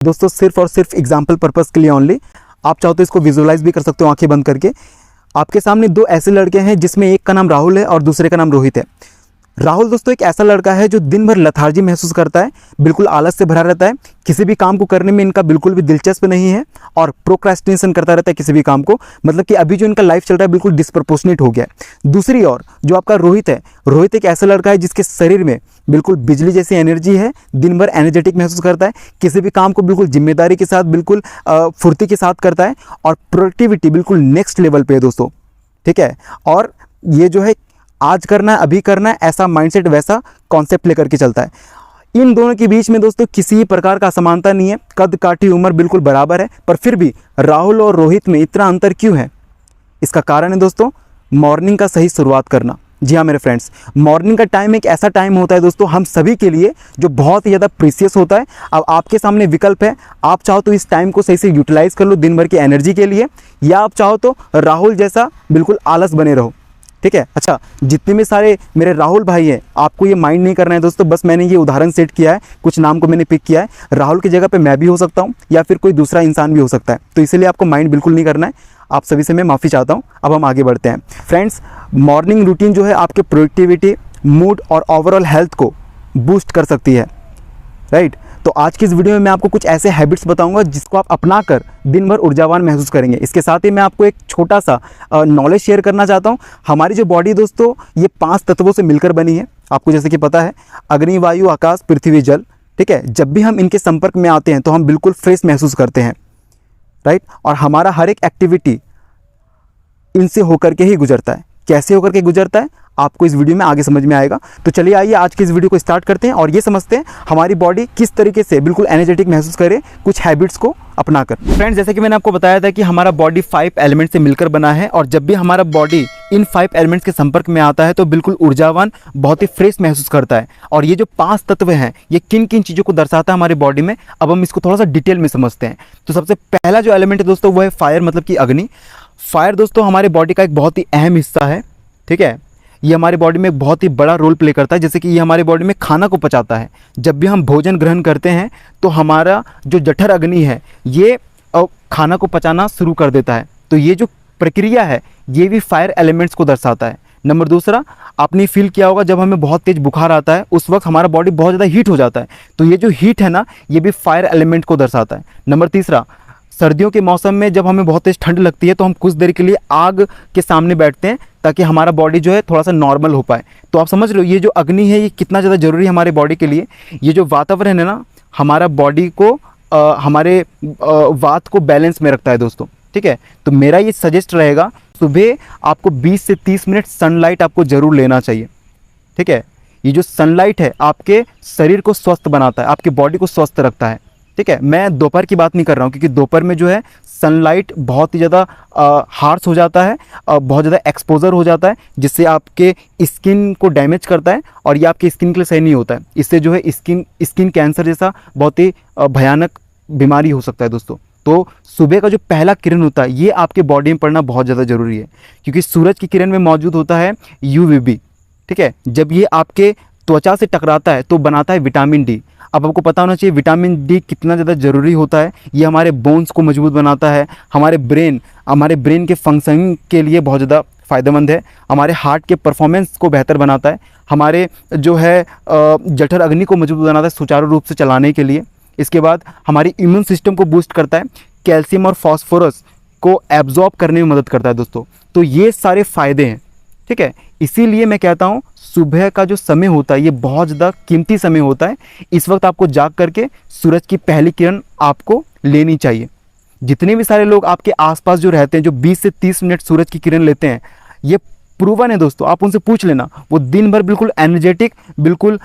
दोस्तों सिर्फ और सिर्फ एग्जाम्पल पर्पस के लिए ओनली। आप चाहो तो इसको विजुअलाइज भी कर सकते हो आंखें बंद करके। आपके सामने दो ऐसे लड़के हैं जिसमें एक का नाम राहुल है और दूसरे का नाम रोहित है। राहुल दोस्तों एक ऐसा लड़का है जो दिन भर लेथार्जी महसूस करता है, बिल्कुल आलस से भरा रहता है, किसी भी काम को करने में इनका बिल्कुल भी दिलचस्प नहीं है और प्रोक्रेस्टिनेशन करता रहता है किसी भी काम को। मतलब कि अभी जो इनका लाइफ चल रहा है बिल्कुल डिस्प्रपोर्शनेट हो गया है। दूसरी ओर जो आपका रोहित है, रोहित एक ऐसा लड़का है जिसके शरीर में बिल्कुल बिजली जैसी एनर्जी है, दिन भर एनर्जेटिक महसूस करता है, किसी भी काम को बिल्कुल जिम्मेदारी के साथ, बिल्कुल फुर्ती के साथ करता है और प्रोडक्टिविटी बिल्कुल नेक्स्ट लेवल पे है दोस्तों। ठीक है, और ये जो है आज करना है, अभी करना है, ऐसा माइंडसेट, वैसा कॉन्सेप्ट लेकर के चलता है। इन दोनों के बीच में दोस्तों किसी प्रकार का असमानता नहीं है, कद काठी उम्र बिल्कुल बराबर है, पर फिर भी राहुल और रोहित में इतना अंतर क्यों है? इसका कारण है दोस्तों मॉर्निंग का सही शुरुआत करना। जी हाँ मेरे फ्रेंड्स, मॉर्निंग का टाइम एक ऐसा टाइम होता है दोस्तों हम सभी के लिए जो बहुत ही ज़्यादा प्रीशियस होता है। अब आपके सामने विकल्प है, आप चाहो तो इस टाइम को सही से यूटिलाइज कर लो दिन भर की एनर्जी के लिए, या आप चाहो तो राहुल जैसा बिल्कुल आलस बने रहो। ठीक है, अच्छा जितने भी सारे मेरे राहुल भाई हैं, आपको ये माइंड नहीं करना है दोस्तों, बस मैंने ये उदाहरण सेट किया है, कुछ नाम को मैंने पिक किया है। राहुल की जगह पे मैं भी हो सकता हूँ या फिर कोई दूसरा इंसान भी हो सकता है, तो इसलिए आपको माइंड बिल्कुल नहीं करना है। आप सभी से मैं माफ़ी चाहता हूँ। अब हम आगे बढ़ते हैं फ्रेंड्स। मॉर्निंग रूटीन जो है आपके प्रोडक्टिविटी, मूड और ओवरऑल हेल्थ को बूस्ट कर सकती है, राइट। तो आज की इस वीडियो में मैं आपको कुछ ऐसे हैबिट्स बताऊंगा जिसको आप अपना कर दिन भर ऊर्जावान महसूस करेंगे। इसके साथ ही मैं आपको एक छोटा सा नॉलेज शेयर करना चाहता हूं। हमारी जो बॉडी दोस्तों ये 5 तत्वों से मिलकर बनी है, आपको जैसे कि पता है, अग्नि, वायु, आकाश, पृथ्वी, जल। ठीक है, जब भी हम इनके संपर्क में आते हैं तो हम बिल्कुल फ्रेश महसूस करते हैं, राइट। और हमारा हर एक एक्टिविटी इनसे होकर के ही गुजरता है। कैसे होकर के गुजरता है आपको इस वीडियो में आगे समझ में आएगा। तो चलिए आइए आज की इस वीडियो को स्टार्ट करते हैं और ये समझते हैं हमारी बॉडी किस तरीके से बिल्कुल एनर्जेटिक महसूस करे कुछ हैबिट्स को अपनाकर। फ्रेंड्स जैसे कि मैंने आपको बताया था कि हमारा बॉडी 5 एलिमेंट से मिलकर बना है और जब भी हमारा बॉडी इन 5 एलिमेंट्स के संपर्क में आता है तो बिल्कुल ऊर्जावान, बहुत ही फ्रेश महसूस करता है। और ये जो 5 तत्व हैं ये किन किन चीज़ों को दर्शाता है हमारी बॉडी में, अब हम इसको थोड़ा सा डिटेल में समझते हैं। तो सबसे पहला जो एलिमेंट है दोस्तों वो है फायर, मतलब कि अग्नि। फायर दोस्तों हमारे बॉडी का एक बहुत ही अहम हिस्सा है। ठीक है, ये हमारी बॉडी में बहुत ही बड़ा रोल प्ले करता है। जैसे कि ये हमारी बॉडी में खाना को पचाता है। जब भी हम भोजन ग्रहण करते हैं तो हमारा जो जठर अग्नि है ये खाना को पचाना शुरू कर देता है। तो ये जो प्रक्रिया है ये भी फायर एलिमेंट्स को दर्शाता है। नंबर दूसरा, आपने फील किया होगा जब हमें बहुत तेज बुखार आता है उस वक्त हमारा बॉडी बहुत ज़्यादा हीट हो जाता है, तो ये जो हीट है ना ये भी फायर एलिमेंट को दर्शाता है। नंबर तीसरा, सर्दियों के मौसम में जब हमें बहुत तेज ठंड लगती है तो हम कुछ देर के लिए आग के सामने बैठते हैं ताकि हमारा बॉडी जो है थोड़ा सा नॉर्मल हो पाए। तो आप समझ लो ये जो अग्नि है ये कितना ज़्यादा ज़रूरी है हमारे बॉडी के लिए। ये जो वातावरण है ना हमारा बॉडी को हमारे वात को बैलेंस में रखता है दोस्तों। ठीक है, तो मेरा ये सजेस्ट रहेगा सुबह आपको 20 से 30 मिनट सनलाइट आपको ज़रूर लेना चाहिए। ठीक है, ये जो सनलाइट है आपके शरीर को स्वस्थ बनाता है, आपकी बॉडी को स्वस्थ रखता है। ठीक है, मैं दोपहर की बात नहीं कर रहा हूँ क्योंकि दोपहर में जो है सनलाइट बहुत ही ज़्यादा हार्श हो जाता है, बहुत ज़्यादा एक्सपोजर हो जाता है जिससे आपके स्किन को डैमेज करता है और ये आपकी स्किन के लिए सही नहीं होता है। इससे जो है स्किन कैंसर जैसा बहुत ही भयानक बीमारी हो सकता है दोस्तों। तो सुबह का जो पहला किरण होता है ये आपके बॉडी में पड़ना बहुत ज़्यादा ज़रूरी है क्योंकि सूरज की किरण में मौजूद होता है UVB। ठीक है, जब ये आपके त्वचा से टकराता है तो बनाता है विटामिन डी। अब आपको पता होना चाहिए विटामिन डी कितना ज़्यादा ज़रूरी होता है। ये हमारे बोन्स को मजबूत बनाता है, हमारे ब्रेन के फंक्शनिंग के लिए बहुत ज़्यादा फ़ायदेमंद है, हमारे हार्ट के परफॉर्मेंस को बेहतर बनाता है, हमारे जो है जठर अग्नि को मजबूत बनाता है सुचारू रूप से चलाने के लिए। इसके बाद हमारी इम्यून सिस्टम को बूस्ट करता है, कैल्शियम और फॉस्फोरस को एब्जॉर्ब करने में मदद करता है दोस्तों। तो ये सारे फ़ायदे हैं। ठीक है, इसीलिए मैं कहता हूँ सुबह का जो समय होता है ये बहुत ज़्यादा कीमती समय होता है। इस वक्त आपको जाग करके सूरज की पहली किरण आपको लेनी चाहिए। जितने भी सारे लोग आपके आसपास जो रहते हैं जो 20 से 30 मिनट सूरज की किरण लेते हैं ये प्रूवन है दोस्तों, आप उनसे पूछ लेना, वो दिन भर बिल्कुल एनर्जेटिक, बिल्कुल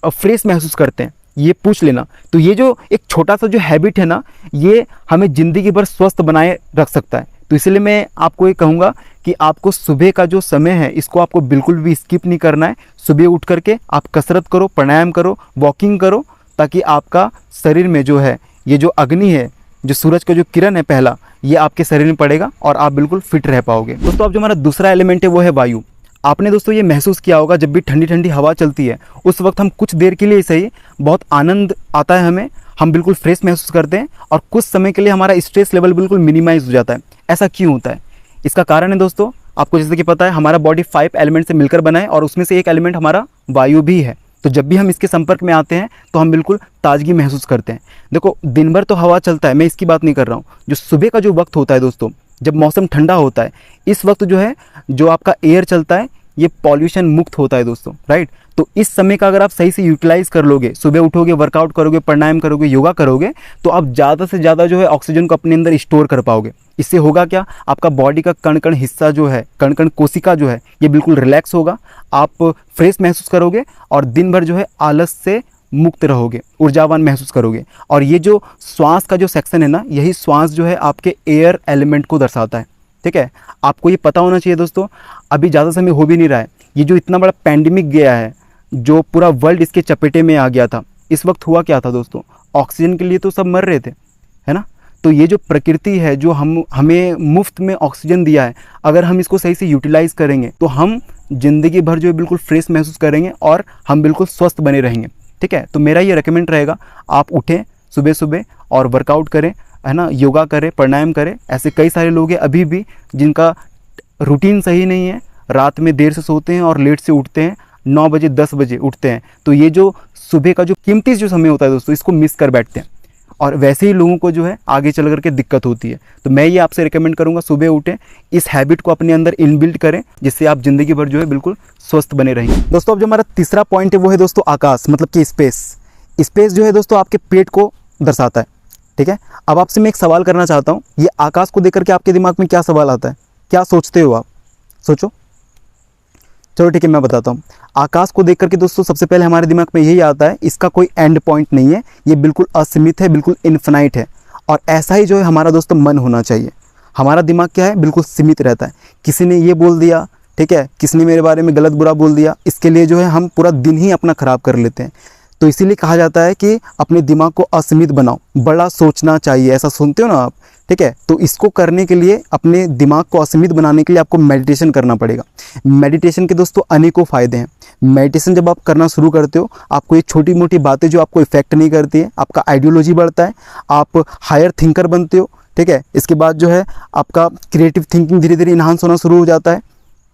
फ्रेश महसूस करते हैं, ये पूछ लेना। तो ये जो एक छोटा सा जो हैबिट है ना ये हमें ज़िंदगी भर स्वस्थ बनाए रख सकता है। तो इसलिए मैं आपको ये कहूँगा कि आपको सुबह का जो समय है इसको आपको बिल्कुल भी स्किप नहीं करना है। सुबह उठ करके आप कसरत करो, प्राणायाम करो, वॉकिंग करो, ताकि आपका शरीर में जो है ये जो अग्नि है, जो सूरज का जो किरण है पहला, ये आपके शरीर में पड़ेगा और आप बिल्कुल फिट रह पाओगे दोस्तों। अब जो हमारा दूसरा एलिमेंट है वो है वायु। आपने दोस्तों ये महसूस किया होगा, जब भी ठंडी ठंडी हवा चलती है उस वक्त हम कुछ देर के लिए सही बहुत आनंद आता है हमें, हम बिल्कुल फ्रेश महसूस करते हैं और कुछ समय के लिए हमारा स्ट्रेस लेवल बिल्कुल मिनिमाइज हो जाता है। ऐसा क्यों होता है? इसका कारण है दोस्तों, आपको जैसे कि पता है हमारा बॉडी 5 एलिमेंट से मिलकर बना है और उसमें से एक एलिमेंट हमारा वायु भी है। तो जब भी हम इसके संपर्क में आते हैं तो हम बिल्कुल ताजगी महसूस करते हैं। देखो दिन भर तो हवा चलता है, मैं इसकी बात नहीं कर रहा हूँ, जो सुबह का जो वक्त होता है दोस्तों, जब मौसम ठंडा होता है, इस वक्त जो है जो आपका एयर चलता है ये पॉल्यूशन मुक्त होता है दोस्तों, राइट। तो इस समय का अगर आप सही से यूटिलाइज कर लोगे, सुबह उठोगे, वर्कआउट करोगे, प्राणायाम करोगे, योगा करोगे, तो आप ज़्यादा से ज़्यादा जो है ऑक्सीजन को अपने अंदर स्टोर कर पाओगे। इससे होगा क्या, आपका बॉडी का कण कण हिस्सा जो है, कण कण कोशिका जो है, ये बिल्कुल रिलैक्स होगा, आप फ्रेश महसूस करोगे और दिन भर जो है आलस से मुक्त रहोगे, ऊर्जावान महसूस करोगे। और ये जो श्वास का जो सेक्शन है ना, यही श्वास जो है आपके एयर एलिमेंट को दर्शाता है, ठीक है। आपको ये पता होना चाहिए दोस्तों, अभी ज़्यादा समय हो भी नहीं रहा है, ये जो इतना बड़ा पैंडेमिक गया है, जो पूरा वर्ल्ड इसके चपेटे में आ गया था, इस वक्त हुआ क्या था दोस्तों, ऑक्सीजन के लिए तो सब मर रहे थे, है ना। तो ये जो प्रकृति है जो हमें मुफ्त में ऑक्सीजन दिया है, अगर हम इसको सही से यूटिलाइज करेंगे तो हम ज़िंदगी भर जो है बिल्कुल फ्रेश महसूस करेंगे और हम बिल्कुल स्वस्थ बने रहेंगे, ठीक है। तो मेरा ये रेकमेंड रहेगा, आप उठें सुबह सुबह और वर्कआउट करें, है ना, योगा करें, प्राणायाम करें। ऐसे कई सारे लोग हैं अभी भी जिनका रूटीन सही नहीं है, रात में देर से सोते हैं और लेट से उठते हैं, 9 बजे 10 बजे उठते हैं। तो ये जो सुबह का जो कीमती जो समय होता है दोस्तों, इसको मिस कर बैठते हैं और वैसे ही लोगों को जो है आगे चल करके दिक्कत होती है। तो मैं ये आपसे रिकमेंड करूँगा, सुबह उठें, इस हैबिट को अपने अंदर इनबिल्ट करें, जिससे आप ज़िंदगी भर जो है बिल्कुल स्वस्थ बने रहेंगे। दोस्तों अब जो हमारा तीसरा पॉइंट है वो है दोस्तों आकाश, मतलब कि स्पेस। स्पेस जो है दोस्तों आपके पेट को दर्शाता है, ठीक है। अब आपसे मैं एक सवाल करना चाहता हूँ, ये आकाश को देख करके आपके दिमाग में क्या सवाल आता है, क्या सोचते हो आप? सोचो। चलो ठीक है, मैं बताता हूँ। आकाश को देख करके दोस्तों सबसे पहले हमारे दिमाग में यही आता है, इसका कोई एंड पॉइंट नहीं है, ये बिल्कुल असीमित है, बिल्कुल इन्फिनाइट है। और ऐसा ही जो है हमारा दोस्तों मन होना चाहिए। हमारा दिमाग क्या है, बिल्कुल सीमित रहता है। किसी ने ये बोल दिया, ठीक है, किसी ने मेरे बारे में गलत बुरा बोल दिया, इसके लिए जो है हम पूरा दिन ही अपना ख़राब कर लेते हैं। तो इसीलिए कहा जाता है कि अपने दिमाग को असीमित बनाओ, बड़ा सोचना चाहिए, ऐसा सुनते हो ना आप, ठीक है। तो इसको करने के लिए, अपने दिमाग को असीमित बनाने के लिए आपको मेडिटेशन करना पड़ेगा। मेडिटेशन के दोस्तों अनेकों फ़ायदे हैं। मेडिटेशन जब आप करना शुरू करते हो, आपको ये छोटी मोटी बातें जो आपको इफेक्ट नहीं करती है, आपका आइडियोलॉजी बढ़ता है, आप हायर थिंकर बनते हो, ठीक है। इसके बाद जो है आपका क्रिएटिव थिंकिंग धीरे धीरे इन्हांस होना शुरू हो जाता है,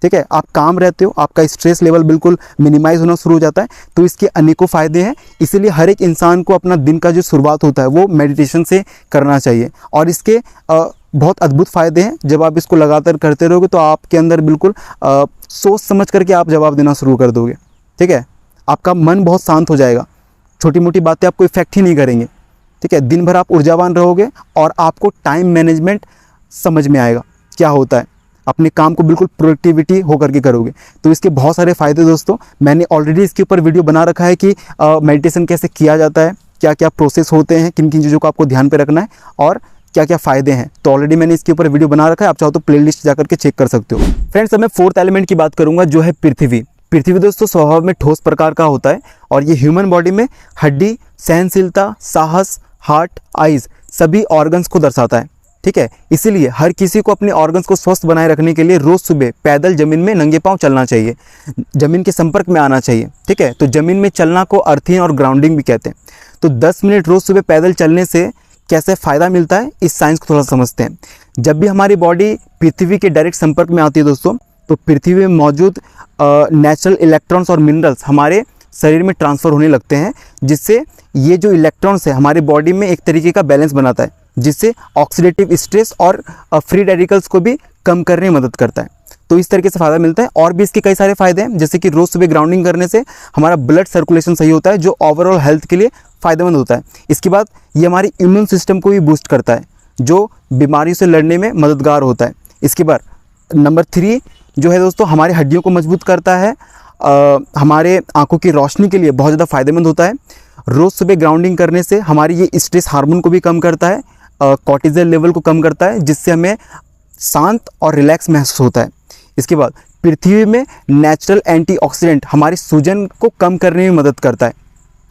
ठीक है। आप काम रहते हो, आपका स्ट्रेस लेवल बिल्कुल मिनिमाइज होना शुरू हो जाता है। तो इसके अनेकों फ़ायदे हैं, इसीलिए हर एक इंसान को अपना दिन का जो शुरुआत होता है वो मेडिटेशन से करना चाहिए। और इसके बहुत अद्भुत फ़ायदे हैं। जब आप इसको लगातार करते रहोगे तो आपके अंदर बिल्कुल सोच समझ करके आप जवाब देना शुरू कर दोगे, ठीक है। आपका मन बहुत शांत हो जाएगा, छोटी मोटी बातें आपको इफेक्ट ही नहीं करेंगे, ठीक है। दिन भर आप ऊर्जावान रहोगे और आपको टाइम मैनेजमेंट समझ में आएगा क्या होता है, अपने काम को बिल्कुल प्रोडक्टिविटी होकर के करोगे। तो इसके बहुत सारे फ़ायदे दोस्तों, मैंने ऑलरेडी इसके ऊपर वीडियो बना रखा है कि मेडिटेशन कैसे किया जाता है, क्या क्या प्रोसेस होते हैं, किन किन चीज़ों को आपको ध्यान पे रखना है और क्या क्या फ़ायदे हैं। तो ऑलरेडी मैंने इसके ऊपर वीडियो बना रखा है, आप चाहो तो प्लेलिस्ट जा करके चेक कर सकते हो। फ्रेंड्स, अब मैं फोर्थ एलिमेंट की बात करूँगा जो है पृथ्वी। पृथ्वी दोस्तों स्वभाव में ठोस प्रकार का होता है और ये ह्यूमन बॉडी में हड्डी, सहनशीलता, साहस, हार्ट, आइज़ सभी ऑर्गन्स को दर्शाता है, ठीक है। इसीलिए हर किसी को अपने ऑर्गन्स को स्वस्थ बनाए रखने के लिए रोज़ सुबह पैदल ज़मीन में नंगे पांव चलना चाहिए, ज़मीन के संपर्क में आना चाहिए, ठीक है। तो ज़मीन में चलना को अर्थिंग और ग्राउंडिंग भी कहते हैं। तो 10 मिनट रोज़ सुबह पैदल चलने से कैसे फ़ायदा मिलता है, इस साइंस को थोड़ा समझते हैं। जब भी हमारी बॉडी पृथ्वी के डायरेक्ट संपर्क में आती है दोस्तों, तो पृथ्वी में मौजूद नेचुरल इलेक्ट्रॉन्स और मिनरल्स हमारे शरीर में ट्रांसफ़र होने लगते हैं, जिससे ये जो इलेक्ट्रॉन्स है हमारी बॉडी में एक तरीके का बैलेंस बनाता है, जिससे ऑक्सीडेटिव स्ट्रेस और फ्री रेडिकल्स को भी कम करने में मदद करता है। तो इस तरीके से फ़ायदा मिलता है। और भी इसके कई सारे फ़ायदे हैं, जैसे कि रोज़ सुबह ग्राउंडिंग करने से हमारा ब्लड सर्कुलेशन सही होता है, जो ओवरऑल हेल्थ के लिए फ़ायदेमंद होता है। इसके बाद ये हमारी इम्यून सिस्टम को भी बूस्ट करता है, जो बीमारियों से लड़ने में मददगार होता है। इसके बाद नंबर 3 जो है दोस्तों, हमारी हड्डियों को मजबूत करता है, हमारे आँखों की रोशनी के लिए बहुत ज़्यादा फ़ायदेमंद होता है। रोज़ सुबह ग्राउंडिंग करने से हमारी ये स्ट्रेस हार्मोन को भी कम करता है, कॉर्टिजोल लेवल को कम करता है, जिससे हमें शांत और रिलैक्स महसूस होता है। इसके बाद पृथ्वी में नेचुरल एंटीऑक्सीडेंट हमारी सूजन को कम करने में मदद करता है,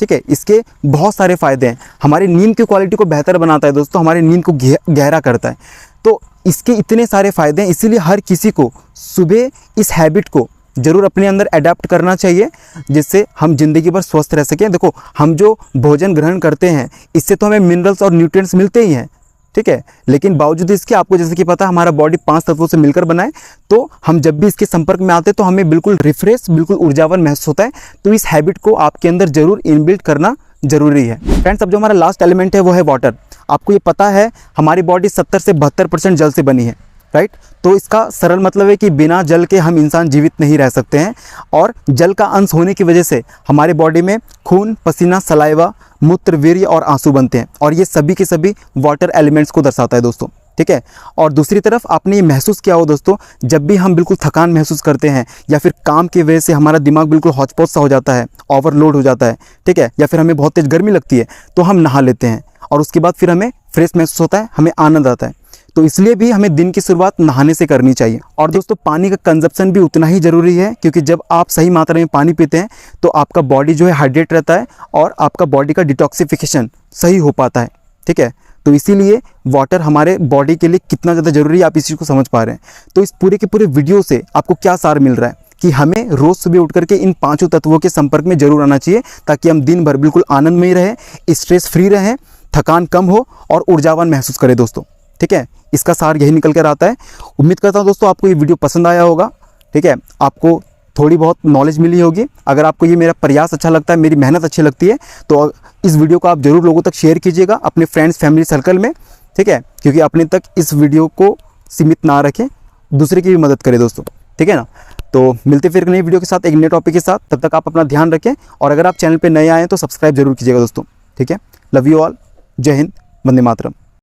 ठीक है। इसके बहुत सारे फ़ायदे हैं। हमारी नींद की क्वालिटी को बेहतर बनाता है दोस्तों, हमारी नींद को गहरा करता है। तो इसके इतने सारे फ़ायदे हैं, इसीलिए हर किसी को सुबह इस हैबिट को ज़रूर अपने अंदर अडेप्ट करना चाहिए, जिससे हम ज़िंदगी भर स्वस्थ रह सकें। देखो, हम जो भोजन ग्रहण करते हैं इससे तो हमें मिनरल्स और न्यूट्रिएंट्स मिलते ही हैं, ठीक है, लेकिन बावजूद इसके आपको जैसे कि पता है हमारा बॉडी 5 तत्वों से मिलकर बना है, तो हम जब भी इसके संपर्क में आते हैं तो हमें बिल्कुल रिफ्रेश, बिल्कुल ऊर्जावान महसूस होता है। तो इस हैबिट को आपके अंदर ज़रूर इनबिल्ट करना ज़रूरी है। फ्रेंड्स, अब जो हमारा लास्ट एलिमेंट है वो है वाटर। आपको ये पता है हमारी बॉडी 70 से 72% जल से बनी है, राइट। तो इसका सरल मतलब है कि बिना जल के हम इंसान जीवित नहीं रह सकते हैं, और जल का अंश होने की वजह से हमारे बॉडी में खून, पसीना, सलाइवा, मूत्र, वीर्य और आंसू बनते हैं, और ये सभी के सभी वाटर एलिमेंट्स को दर्शाता है दोस्तों, ठीक है। और दूसरी तरफ आपने ये महसूस किया हो दोस्तों, जब भी हम बिल्कुल थकान महसूस करते हैं या फिर काम की वजह से हमारा दिमाग बिल्कुल हौच-पौच सा हो जाता है, ओवरलोड हो जाता है, ठीक है, या फिर हमें बहुत तेज़ गर्मी लगती है, तो हम नहा लेते हैं और उसके बाद फिर हमें फ्रेश महसूस होता है, हमें आनंद आता है। तो इसलिए भी हमें दिन की शुरुआत नहाने से करनी चाहिए। और दोस्तों, पानी का कंजप्शन भी उतना ही ज़रूरी है, क्योंकि जब आप सही मात्रा में पानी पीते हैं तो आपका बॉडी जो है हाइड्रेट रहता है और आपका बॉडी का डिटॉक्सिफिकेशन सही हो पाता है, ठीक है। तो इसीलिए वाटर हमारे बॉडी के लिए कितना ज़्यादा ज़रूरी है, आप इस चीज़ को समझ पा रहे हैं। तो इस पूरे के पूरे वीडियो से आपको क्या सार मिल रहा है कि हमें रोज़ सुबह उठ करके इन 5 तत्वों के संपर्क में ज़रूर आना चाहिए, ताकि हम दिन भर बिल्कुल आनंदमय रहें, स्ट्रेस फ्री रहें, थकान कम हो और ऊर्जावान महसूस करें दोस्तों, ठीक है। इसका सार यही निकल कर आता है। उम्मीद करता हूँ दोस्तों आपको ये वीडियो पसंद आया होगा, ठीक है, आपको थोड़ी बहुत नॉलेज मिली होगी। अगर आपको ये मेरा प्रयास अच्छा लगता है, मेरी मेहनत अच्छी लगती है, तो इस वीडियो को आप ज़रूर लोगों तक शेयर कीजिएगा, अपने फ्रेंड्स फैमिली सर्कल में, ठीक है, क्योंकि अपने तक इस वीडियो को सीमित ना रखें, दूसरे की भी मदद करें दोस्तों, ठीक है ना। तो मिलते फिर एक नई वीडियो के साथ, एक नए टॉपिक के साथ। तब तक आप अपना ध्यान रखें, और अगर आप चैनल पर नए आए हैं तो सब्सक्राइब जरूर कीजिएगा दोस्तों, ठीक है। लव यू ऑल, जय हिंद, वंदे मातरम।